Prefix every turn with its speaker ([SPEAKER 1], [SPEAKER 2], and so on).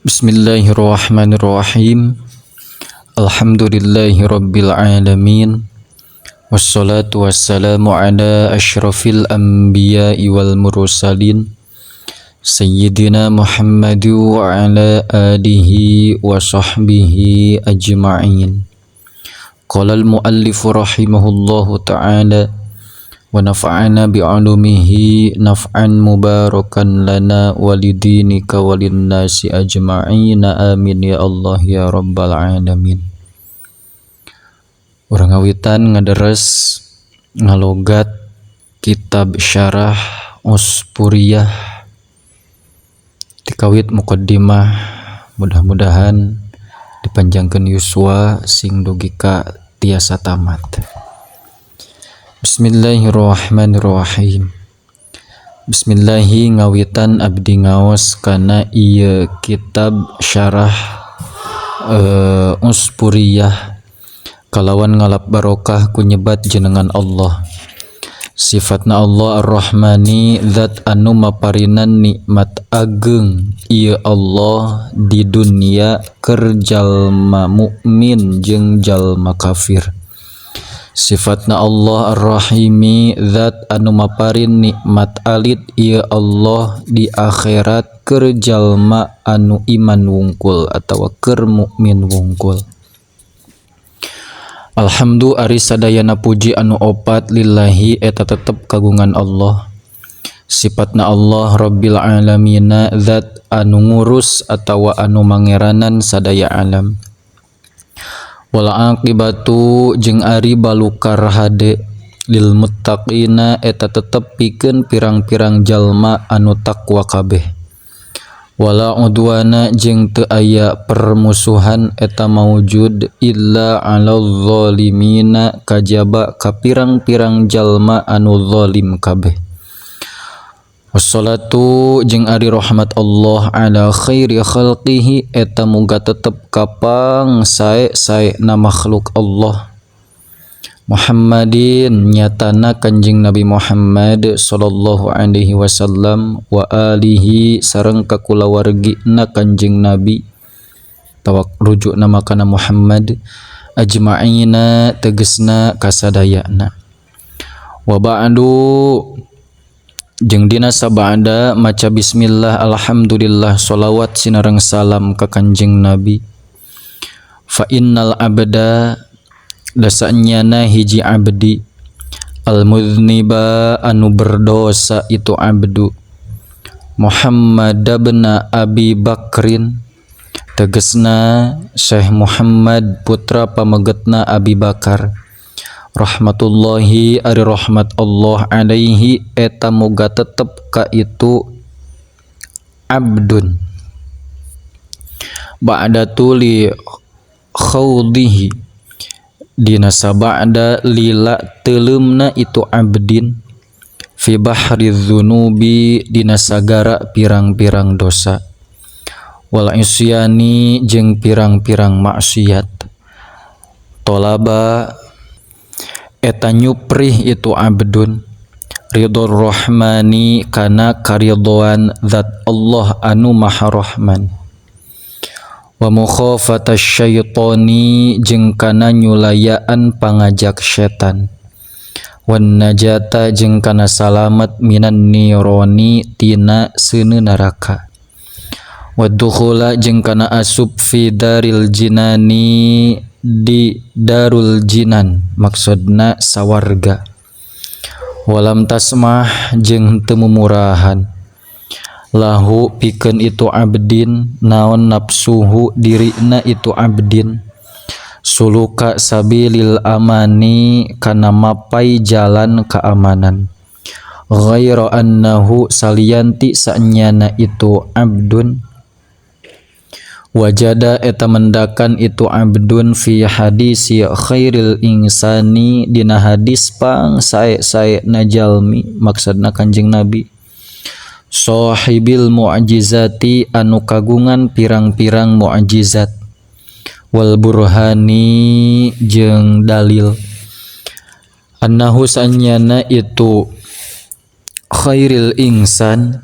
[SPEAKER 1] Bismillahirrahmanirrahim. Alhamdulillahi rabbil alamin. Wassalatu wassalamu ala asyrafil anbiya'i wal mursalin Sayyidina Muhammadu wa ala alihi wa sahbihi ajma'in. Qala al-muallifu rahimahullahu ta'ala wa nafa'ana bi'ulumihi naf'an mubarakan lana walidinika walinnasi ajma'ina amin ya Allah ya rabbal alamin. Urang ngawitan ngaderes ngalogat kitab syarah Uspuriyah dikawit muqaddimah, mudah-mudahan dipanjangkeun yuswa sing dugi ka tiasa tamat. Bismillahirrahmanirrahim. Bismillahi ngawitan abdi ngaos kana ieu kitab syarah Uspuriyah kalawan ngalap barokah ku nyebat jenengan Allah. Sifatna Allah Ar-Rahmani, zat anu maparinan nikmat ageng ieu Allah di dunia keur jalma mukmin jeung jalma kafir. Sifatna Allah Ar-Rahimi, zat anu maparin nikmat alit ieu Allah di akhirat keur jalma anu iman wungkul atawa keur mukmin wungkul. Alhamdu ari sadayana puji anu opat lillahi eta tetep kagungan Allah. Sifatna Allah Rabbil Alamina, zat anu ngurus atawa anu mangeranan sadaya alam. Wal aqibatu jeung ari balukar hade lil muttaqina eta tetep pikeun pirang-pirang jalma anu takwa kabeh. Wala udwana jeung teu aya permusuhan eta maujud illa 'alal zalimina kajaba ka pirang-pirang jalma anu zalim kabeh. Wassalatu jeung ari rahmat Allah ala khairi khalqihi eta muga tetep kapang sae-saena makhluk Allah. Muhammadin nyatana Kanjing Nabi Muhammad sallallahu alaihi wasallam wa alihi sareng kakulawargina Kanjing Nabi tawak rujuk nama kana Muhammad ajma'ina tegesna kasadayana. Wa ba'du jeung dina sabada maca bismillah alhamdulillah sholawat sinareng salam ka Kanjing Nabi. Fa innal abda dasanyana hiji abdi al-mudhniba anu berdosa itu abdu Muhammad bin Abi Bakrin tegesna Syekh Muhammad putra pamegetna Abi Bakar rahmatullahi ari rahmat Allah alaihi eta muga tetep ka itu abdun ba'da tuli khawdihi dina sabada lila teuleumna itu abdin fi bahri dzunubi dina sagara pirang-pirang dosa wal isyani jeung pirang-pirang maksiat tolaba eta nyuprih itu abdun ridhor rahmani kana karidhoan zat Allah anu maha rahman wa mukhafatash syaitani jeung kana nyulayaan pangajak setan wan najata jeung kana salamet minan nironi tina seuneu neraka wa dukhula jeung kana asup fi daril jinani di darul jinan maksudna sawarga walam tasmah jeung teu mumurahan lahu pikeun itu abdin naon nafsuhu dirina itu abdin suluka sabilil amani kana mapai jalan keamanan ghaira annahu salianti sanyana itu abdun wajada eta mendakan itu abdun fi hadisi khairil insani dina hadis pang sae-saena jalmi maksudna Kanjing Nabi sahibil mu'jizati anu kagungan pirang-pirang mu'jizat wal burhani jeung dalil annahu sanyana itu khairil insan